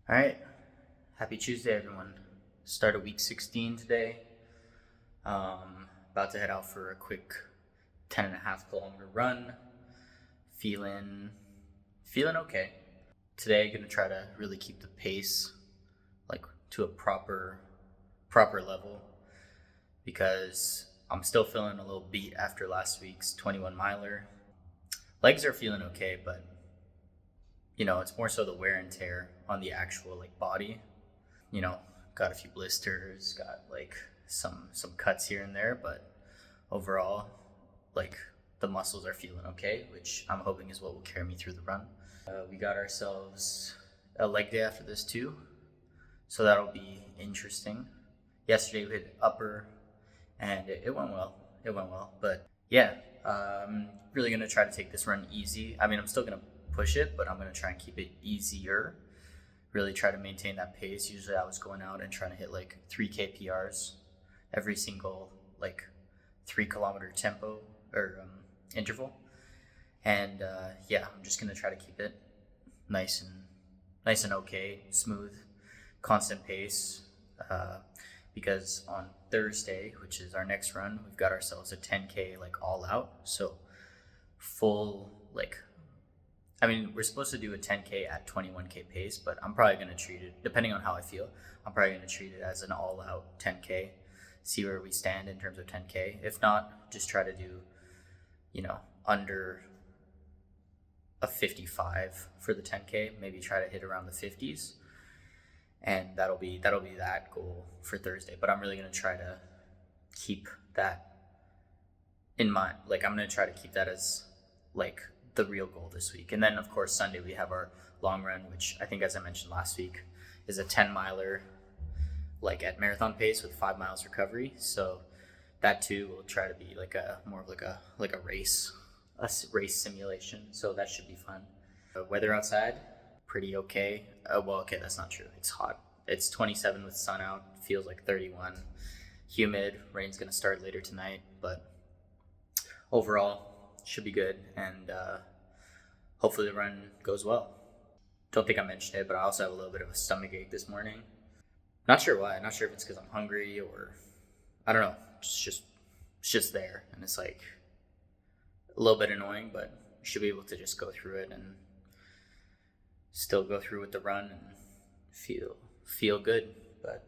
All right. Happy Tuesday, everyone. Start of week 16 today. About to head out for a quick 10.5 kilometer run. Feeling okay. Today, gonna try to really keep the pace like to a proper level because I'm still feeling a little beat after last week's 21 miler. Legs are feeling okay, but it's more so the wear and tear on the actual body. You know, got a few blisters, got some cuts here and there, but overall, the muscles are feeling okay, which I'm hoping is what will carry me through the run. We got ourselves a leg day after this too, so that'll be interesting. Yesterday we hit upper, and it went well. But yeah, really gonna try to take this run easy. I mean, I'm still gonna push it, but I'm gonna try and keep it easier. Really try to maintain that pace. Usually I was going out and trying to hit 3K PRs every single 3 kilometer tempo or interval. And yeah, I'm just gonna try to keep it nice and okay, smooth, constant pace. Because on Thursday, which is our next run, we've got ourselves a 10K all out. So full I mean, we're supposed to do a 10K at 21K pace, but I'm probably going to treat it, depending on how I feel, I'm probably going to treat it as an all-out 10K, see where we stand in terms of 10K. If not, just try to do, under a 55 for the 10K, maybe try to hit around the 50s. And that'll be that goal for Thursday. But I'm really going to try to keep that in mind. I'm going to try to keep that as the real goal this week. And then of course Sunday we have our long run, which I think, as I mentioned last week, is a 10 miler at marathon pace with 5 miles recovery. So that too will try to be more of a race simulation. So that should be fun. Weather outside, pretty okay. Well, okay, that's not true. It's hot. It's 27 with sun out, feels like 31. Humid, rain's gonna start later tonight, but overall should be good, and hopefully the run goes well. Don't think I mentioned it, but I also have a little bit of a stomach ache this morning. Not sure why. Not sure if it's because I'm hungry or I don't know. It's just there, and it's a little bit annoying, but we should be able to just go through it and still go through with the run and feel good. But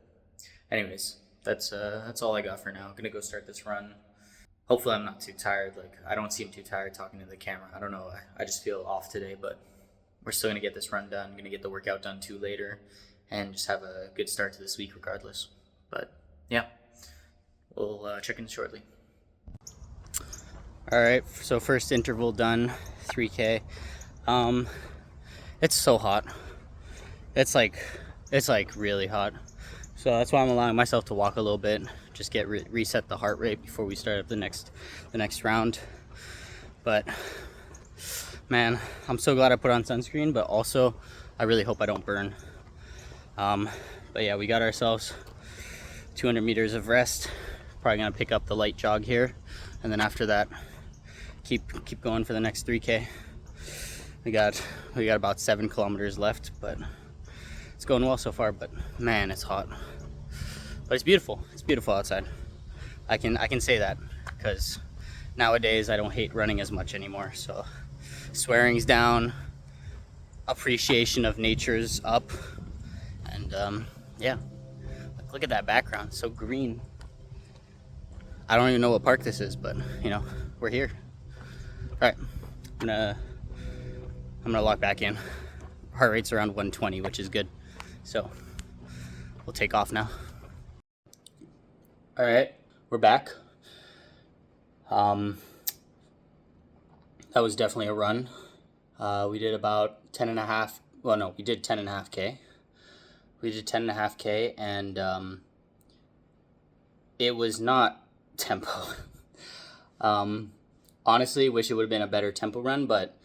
anyways, that's all I got for now. I'm gonna go start this run. Hopefully I'm not too tired. I don't seem too tired talking to the camera. I don't know. I just feel off today, but we're still going to get this run done. Going to get the workout done too later and just have a good start to this week regardless. But yeah, we'll check in shortly. All right, so first interval done, 3K. It's so hot. It's really hot. So that's why I'm allowing myself to walk a little bit, just get reset the heart rate before we start up the next round. But man, I'm so glad I put on sunscreen, but also I really hope I don't burn. But yeah, we got ourselves 200 meters of rest. Probably gonna pick up the light jog here, and then after that, keep going for the next 3K. We got about 7 kilometers left, but it's going well so far. But man, it's hot. But it's beautiful. It's beautiful outside. I can say that because nowadays I don't hate running as much anymore. So swearing's down, appreciation of nature's up, and yeah. Look at that background, so green. I don't even know what park this is, but we're here. All right, I'm gonna lock back in. Heart rate's around 120, which is good. So we'll take off now. All right, we're back. That was definitely a run. We did about 10.5. Well, no, we did 10.5K. We did 10.5K, and it was not tempo. Honestly, wish it would have been a better tempo run, but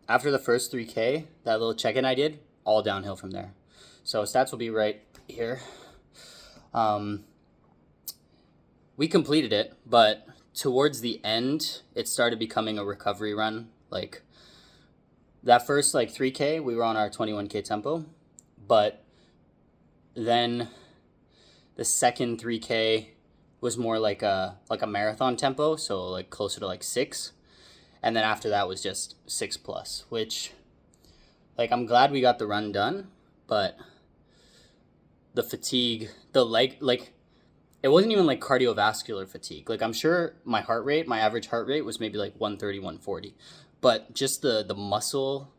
after the first 3K, that little check-in I did, all downhill from there. So stats will be right here. We completed it, but towards the end, it started becoming a recovery run. That first 3K, we were on our 21K tempo, but Then the second 3K was more like a marathon tempo, so like closer to like 6. And then after that was just 6+, which like I'm glad we got the run done, but the fatigue, the leg, like it wasn't even like cardiovascular fatigue. Like I'm sure my average heart rate was maybe like 130, 140, but just the muscle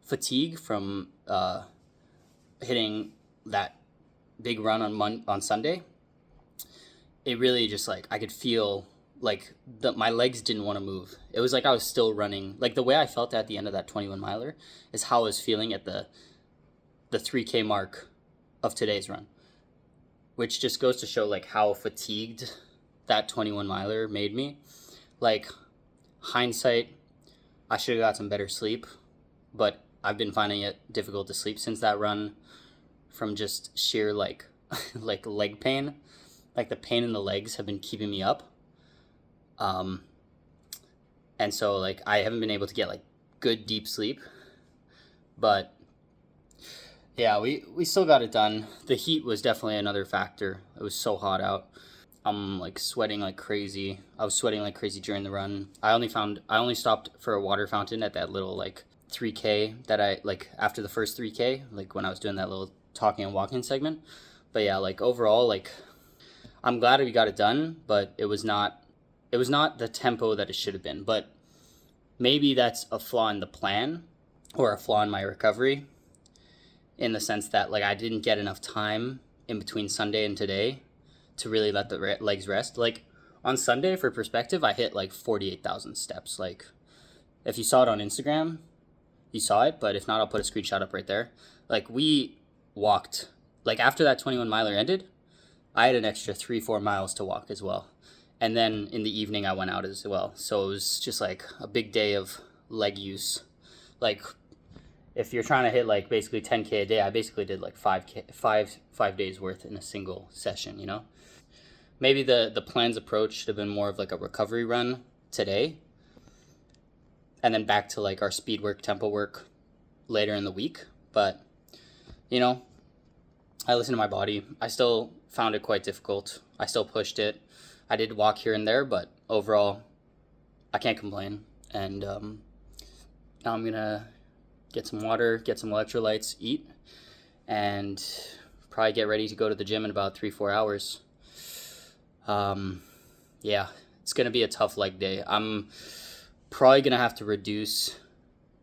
fatigue from hitting that big run on Sunday, it really just like I could feel like my legs didn't want to move. It was like I was still running. Like the way I felt at the end of that 21 miler is how I was feeling at the 3K mark of today's run, which just goes to show like how fatigued that 21 miler made me. Like hindsight, I should have got some better sleep, but I've been finding it difficult to sleep since that run from just sheer like like leg pain. Like the pain in the legs have been keeping me up. And so like I haven't been able to get like good deep sleep, but yeah, we still got it done. The heat was definitely another factor. It was so hot out. I'm like sweating like crazy. I was sweating like crazy during the run. I only stopped for a water fountain at that little like 3K that I like after the first 3K, like when I was doing that little talking and walking segment. But yeah, like overall, like I'm glad we got it done, but it was not the tempo that it should have been. But maybe that's a flaw in the plan or a flaw in my recovery, in the sense that like I didn't get enough time in between Sunday and today to really let the legs rest. Like on Sunday, for perspective, I hit like 48,000 steps. Like if you saw it on Instagram, you saw it, but if not, I'll put a screenshot up right there. Like we walked, like after that 21 miler ended, I had an extra 3-4 miles to walk as well. And then in the evening I went out as well. So it was just like a big day of leg use. Like if you're trying to hit like basically 10K a day, I basically did like 5 days worth in a single session, you know? Maybe the plan's approach should have been more of like a recovery run today, and then back to like our speed work, tempo work later in the week. But, you know, I listened to my body. I still found it quite difficult. I still pushed it. I did walk here and there, but overall, I can't complain. And now I'm going to get some water, get some electrolytes, eat, and probably get ready to go to the gym in about 3-4 hours. Yeah, it's going to be a tough leg day. I'm probably going to have to reduce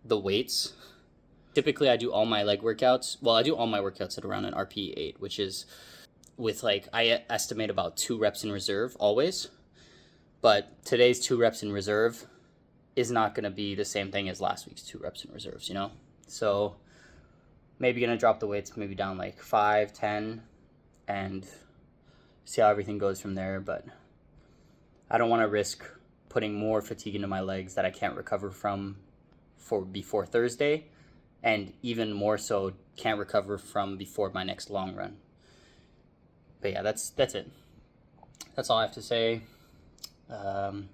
the weights. Typically, I do all my leg workouts. Well, I do all my workouts at around an RPE 8, which is with like, I estimate about 2 reps in reserve always. But today's 2 reps in reserve is not going to be the same thing as last week's 2 reps in reserves, you know? So maybe going to drop the weights maybe down like 5, 10, and see how everything goes from there. But I don't want to risk putting more fatigue into my legs that I can't recover from before Thursday, and even more so can't recover from before my next long run. But yeah, that's it. That's all I have to say. I'm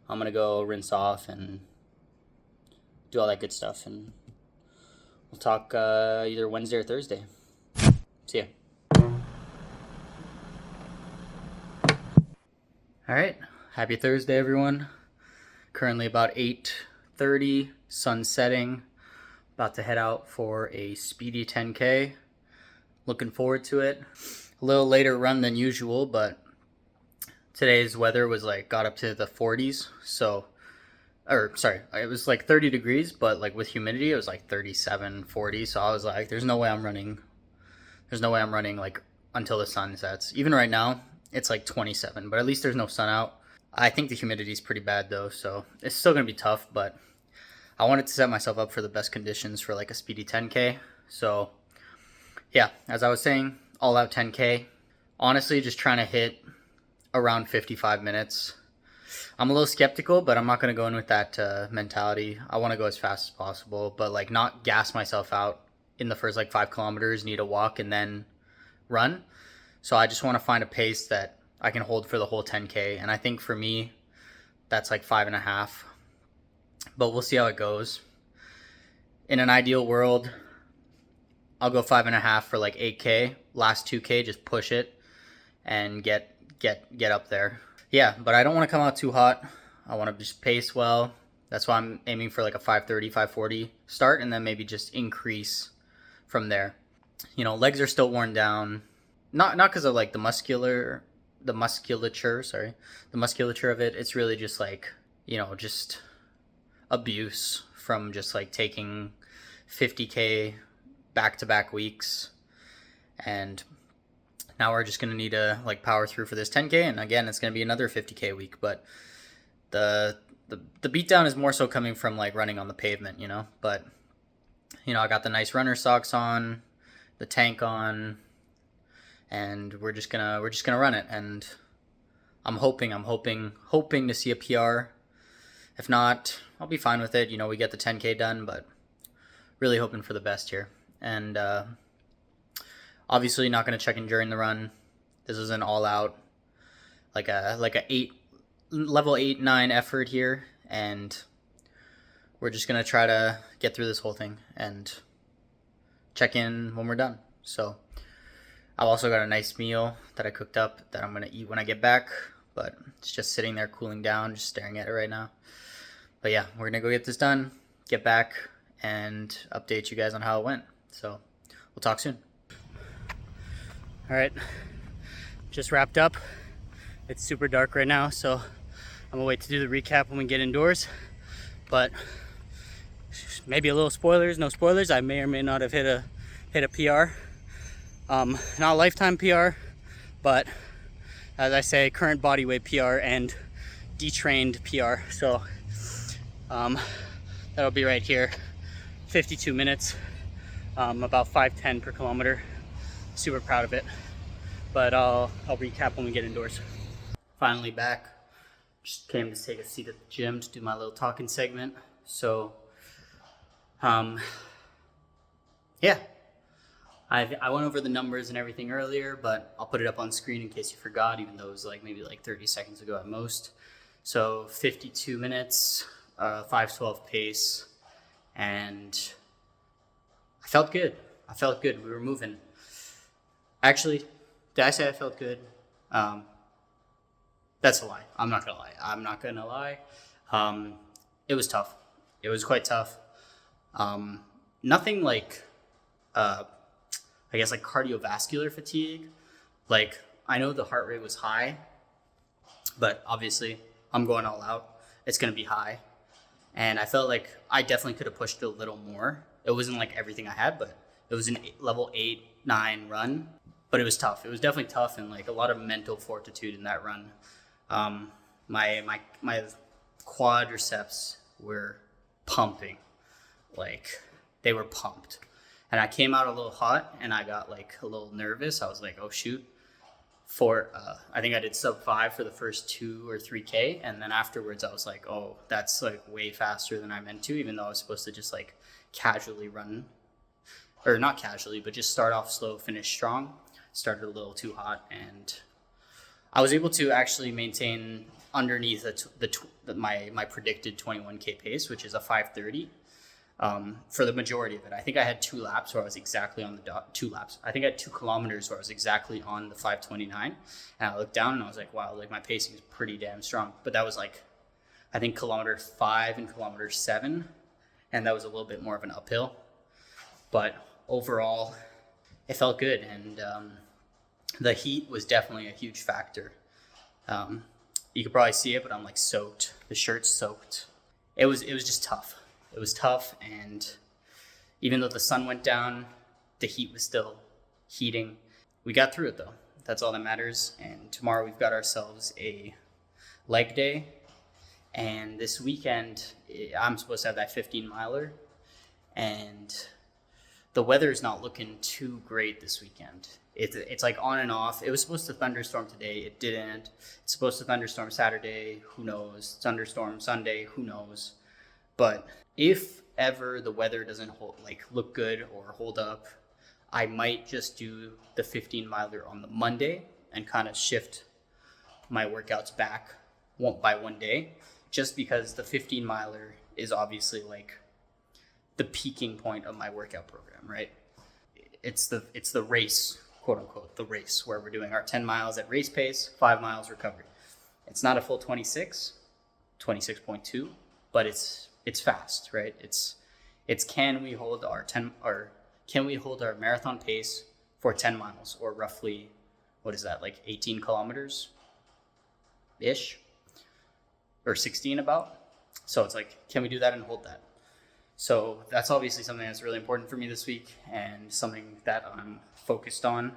gonna go rinse off and do all that good stuff, and we'll talk either Wednesday or Thursday. See ya. All right, happy Thursday, everyone. Currently about 8:30, sun setting. About to head out for a speedy 10K. Looking forward to it. A little later run than usual, but today's weather was like got up to the 40s. It was like 30 degrees, but like with humidity, it was like 37, 40. So I was like, there's no way I'm running like until the sun sets. Even right now, it's like 27, but at least there's no sun out. I think the humidity is pretty bad though, so it's still gonna be tough, but I wanted to set myself up for the best conditions for like a speedy 10K. So yeah, as I was saying, all out 10K. Honestly, just trying to hit around 55 minutes. I'm a little skeptical, but I'm not going to go in with that mentality. I want to go as fast as possible, but like not gas myself out in the first like 5 kilometers, need to walk and then run. So I just want to find a pace that I can hold for the whole 10K. And I think for me, that's like 5.5. But we'll see how it goes. In an ideal world, I'll go 5.5 for like 8K. Last 2K, just push it and get up there. Yeah, but I don't want to come out too hot. I want to just pace well. That's why I'm aiming for like a 5:30, 5:40 start, and then maybe just increase from there. You know, legs are still worn down. Not because of like the musculature of it. It's really just like, you know, just abuse from just like taking 50K back-to-back weeks, and now we're just gonna need to like power through for this 10K, and again it's gonna be another 50K week. But the beatdown is more so coming from like running on the pavement, you know. But you know, I got the nice runner socks on, the tank on, and we're just gonna run it. And I'm hoping to see a PR. If not, I'll be fine with it. You know, we get the 10K done, but really hoping for the best here. And obviously not going to check in during the run. This is an all-out, like a level 8-9 effort here, and we're just going to try to get through this whole thing and check in when we're done. So I've also got a nice meal that I cooked up that I'm going to eat when I get back, but it's just sitting there cooling down, just staring at it right now. But yeah, we're going to go get this done, get back, and update you guys on how it went. So we'll talk soon. All right, just wrapped up. It's super dark right now, so I'm gonna wait to do the recap when we get indoors. But maybe a little spoilers, no spoilers. I may or may not have hit a PR. Not a lifetime PR, but as I say, current body weight PR and detrained PR. So that'll be right here. 52 minutes, about 5:10 per kilometer. Super proud of it, but I'll recap when we get indoors. Finally back. Just came to take a seat at the gym to do my little talking segment. So yeah, I went over the numbers and everything earlier, but I'll put it up on screen in case you forgot, even though it was like maybe like 30 seconds ago at most. So 52 minutes, 5:12 pace, and I felt good. We were moving. Actually, did I say I felt good? That's a lie. I'm not gonna lie. It was tough. It was quite tough. Nothing like, I guess like cardiovascular fatigue. Like, I know the heart rate was high, but obviously I'm going all out. It's gonna be high. And I felt like I definitely could have pushed it a little more. It wasn't like everything I had, but it was an level 8-9 run. But it was tough. It was definitely tough, and like a lot of mental fortitude in that run. My quadriceps were pumping, like they were pumped. And I came out a little hot, and I got like a little nervous. I was like, oh shoot. I think I did sub 5 for the first 2 or 3K, and then afterwards I was like, oh, that's like way faster than I meant to, even though I was supposed to just like casually run, or not casually, but just start off slow, finish strong. Started a little too hot, and I was able to actually maintain underneath my predicted 21K pace, which is a 5:30, for the majority of it. I think I had 2 laps where I was exactly on the dot. 2 laps. I think I had 2 kilometers where I was exactly on the 5:29, and I looked down and I was like, wow, like my pacing is pretty damn strong. But that was like, I think kilometer 5 and kilometer 7, and that was a little bit more of an uphill. But overall, it felt good, and the heat was definitely a huge factor. You could probably see it, but I'm like soaked. The shirt's soaked. It was just tough. It was tough, and even though the sun went down, the heat was still heating. We got through it though. That's all that matters. And tomorrow we've got ourselves a leg day, and this weekend I'm supposed to have that 15-miler, and the weather is not looking too great this weekend. It's like on and off. It was supposed to thunderstorm today. It didn't. It's supposed to thunderstorm Saturday. Who knows? Thunderstorm Sunday. Who knows? But if ever the weather doesn't look good or hold up, I might just do the 15-miler on the Monday and kind of shift my workouts back by one day, just because the 15-miler is obviously like the peaking point of my workout program, right? it's the race, quote unquote, the race where we're doing our 10 miles at race pace, 5 miles recovery. It's not a full 26.2, but it's fast, right? It's can we hold our marathon pace for 10 miles, or roughly, what is that, like 18 kilometers ish, or 16 about. So it's like, can we do that and hold that? So that's obviously something that's really important for me this week, and something that I'm focused on.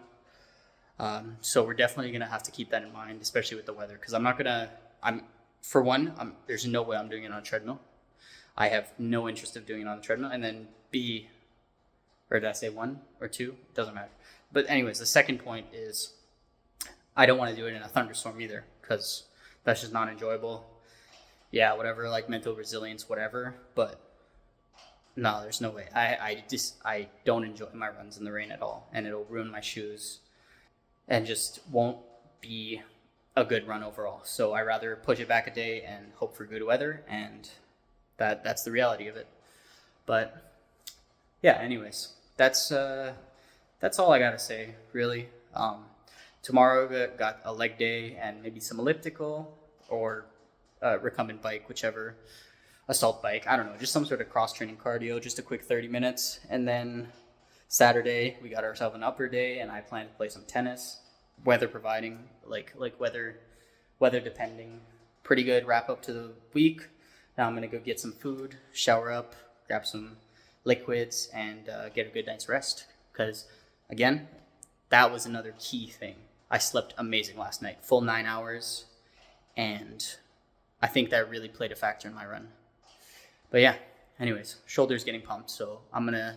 So we're definitely going to have to keep that in mind, especially with the weather, because there's no way I'm doing it on a treadmill. I have no interest of doing it on the treadmill. And then B, or did I say 1 or 2? Doesn't matter. But anyways, the second point is I don't want to do it in a thunderstorm either, because that's just not enjoyable. Yeah, whatever, like mental resilience, whatever. But no, there's no way. I don't enjoy my runs in the rain at all, and it'll ruin my shoes and just won't be a good run overall. So I rather push it back a day and hope for good weather, and that's the reality of it. But yeah, anyways, that's all I gotta say, really. Tomorrow got a leg day and maybe some elliptical or recumbent bike, whichever, assault bike, I don't know, just some sort of cross-training cardio, just a quick 30 minutes. And then Saturday, we got ourselves an upper day, and I plan to play some tennis, weather providing, like weather depending. Pretty good wrap up to the week. Now I'm going to go get some food, shower up, grab some liquids, and get a good night's rest. Because, again, that was another key thing. I slept amazing last night, full 9 hours, and I think that really played a factor in my run. But yeah, anyways, shoulder's getting pumped, so I'm gonna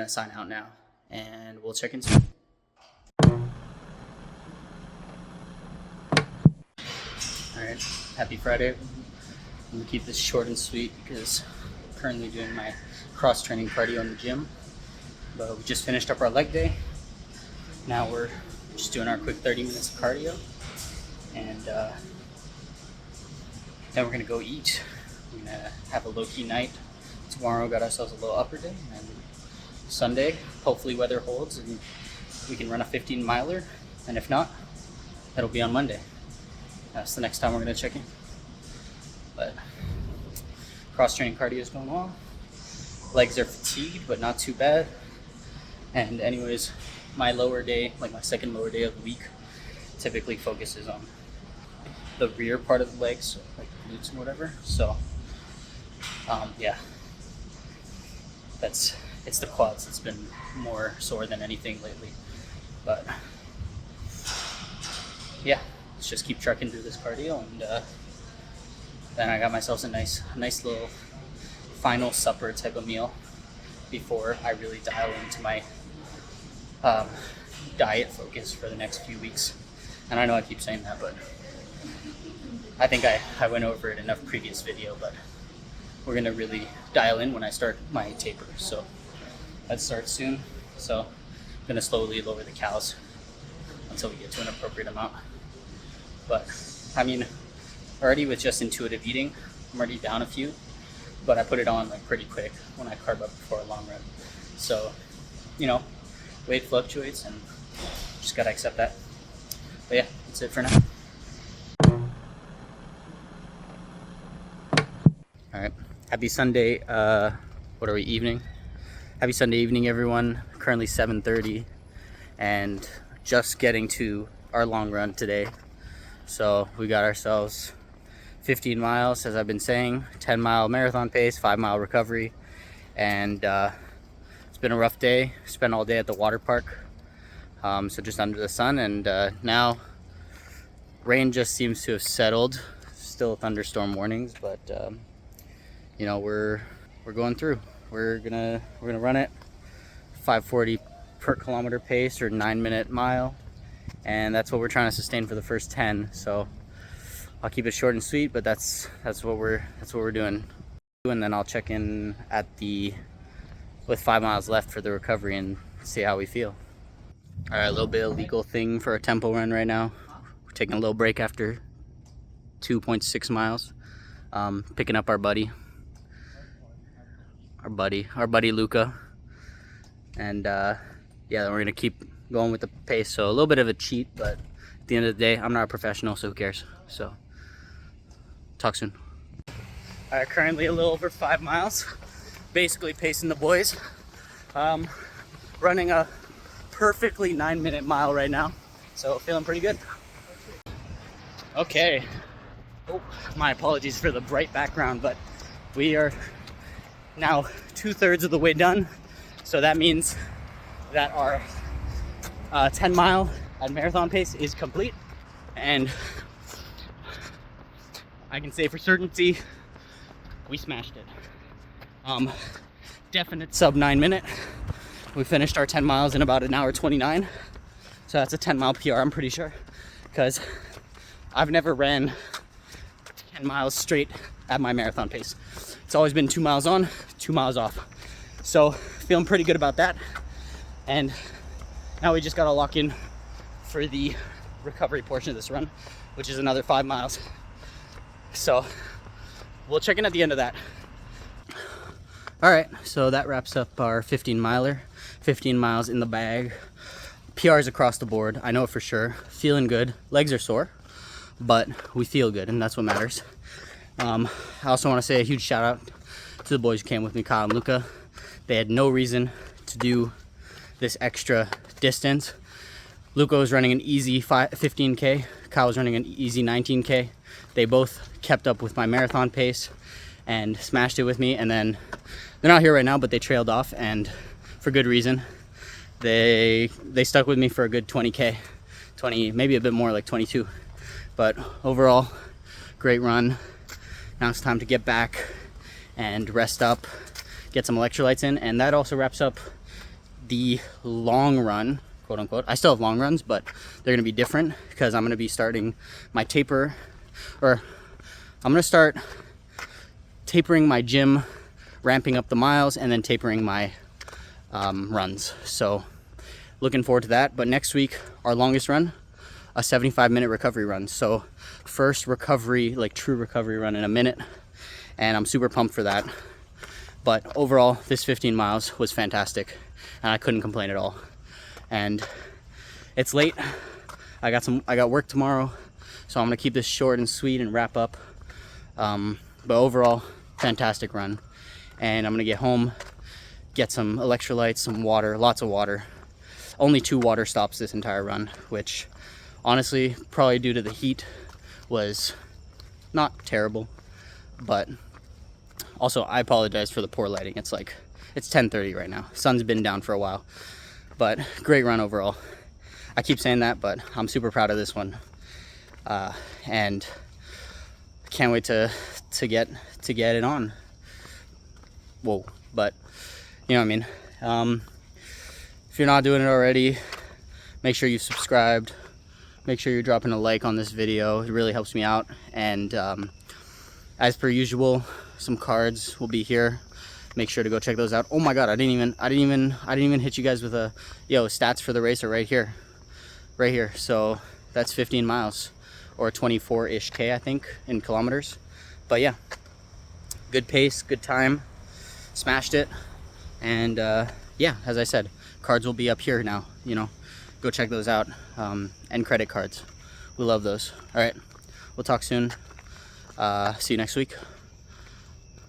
sign out now, and we'll check in soon. All right, happy Friday. I'm gonna keep this short and sweet because I'm currently doing my cross-training cardio in the gym. But we just finished up our leg day. Now we're just doing our quick 30 minutes of cardio, and then we're gonna go eat. We're gonna have a low-key night. Tomorrow got ourselves a little upper day, and Sunday, hopefully weather holds and we can run a 15-miler, and if not, that'll be on Monday. That's the next time we're gonna check in. But cross-training cardio is going well. Legs are fatigued, but not too bad. And anyways, my lower day, like my second lower day of the week, typically focuses on the rear part of the legs, so like glutes and whatever. So yeah, it's the quads that's been more sore than anything lately. But yeah, let's just keep trucking through this cardio, and then I got myself a nice little final supper type of meal before I really dial into my diet focus for the next few weeks. And I know I keep saying that, but I think I went over it in enough previous video, but we're gonna really dial in when I start my taper. So that starts soon. So I'm gonna slowly lower the calories until we get to an appropriate amount. But I mean, already with just intuitive eating, I'm already down a few, but I put it on like pretty quick when I carb up before a long run. So, you know, weight fluctuates, and just gotta accept that. But yeah, that's it for now. All right, happy Sunday. What are we, evening? Happy Sunday evening, everyone. Currently 7:30, and just getting to our long run today. So we got ourselves 15 miles, as I've been saying, 10-mile marathon pace, 5-mile recovery, and it's been a rough day. Spent all day at the water park, so just under the sun, and now rain just seems to have settled. Still thunderstorm warnings, but you know, we're going through. We're gonna run it 5:40 per kilometer pace, or 9-minute mile, and that's what we're trying to sustain for the first 10. So I'll keep it short and sweet, but that's what we're doing. And then I'll check in with 5 miles left for the recovery and see how we feel. All right, a little bit of legal thing for a tempo run right now. We're taking a little break after 2.6 miles. Picking up our buddy Luca, and yeah, then we're gonna keep going with the pace. So a little bit of a cheat, but at the end of the day, I'm not a professional, so who cares? So talk soon. All right, currently a little over 5 miles, basically pacing the boys. Running a perfectly 9-minute mile right now, so feeling pretty good. Okay, oh, my apologies for the bright background, but we are now 2/3 of the way done, so that means that our 10 mile at marathon pace is complete, and I can say for certainty we smashed it. Definite sub 9 minute. We finished our 10 miles in about 1 hour 29, so that's a 10 mile PR, I'm pretty sure, because I've never ran 10 miles straight at my marathon pace. It's always been 2 miles on, 2 miles off. So feeling pretty good about that. And now we just gotta lock in for the recovery portion of this run, which is another 5 miles. So we'll check in at the end of that. All right, so that wraps up our 15 miler. 15 miles in the bag. PRs across the board, I know it for sure. Feeling good. Legs are sore, but we feel good, and that's what matters. I also want to say a huge shout out to the boys who came with me, Kyle and Luca. They had no reason to do this extra distance. Luca was running an easy 15K. Kyle was running an easy 19K. They both kept up with my marathon pace and smashed it with me, and then they're not here right now, but they trailed off, and for good reason. They stuck with me for a good 20K, 20, maybe a bit more, like 22. But overall, great run. Now it's time to get back and rest up, get some electrolytes in, and that also wraps up the long run, quote unquote. I still have long runs, but they're gonna be different because I'm gonna be starting my taper, or I'm gonna start tapering my gym, ramping up the miles, and then tapering my runs. So looking forward to that. But next week, our longest run, a 75-minute recovery run. So first recovery, like true recovery run in a minute, and I'm super pumped for that. But overall, this 15 miles was fantastic, and I couldn't complain at all. And it's late. I got work tomorrow, so I'm gonna keep this short and sweet and wrap up. But overall, fantastic run. And I'm gonna get home, get some electrolytes, some water, lots of water. Only 2 water stops this entire run, which honestly, probably due to the heat, was not terrible. But also, I apologize for the poor lighting. It's 10:30 right now. Sun's been down for a while, but great run overall. I keep saying that, but I'm super proud of this one, and can't wait to get it on. Whoa, but you know what I mean. If you're not doing it already, make sure you've subscribed. Make sure you're dropping a like on this video. It really helps me out. And as per usual, some cards will be here. Make sure to go check those out. Oh my god, I didn't even hit you guys with a stats for the race are right here. Right here. So that's 15 miles or 24-ish K, I think, in kilometers. But yeah, good pace, good time. Smashed it. And yeah, as I said, cards will be up here now, go check those out. And credit cards, we love those. All right, we'll talk soon. See you next week.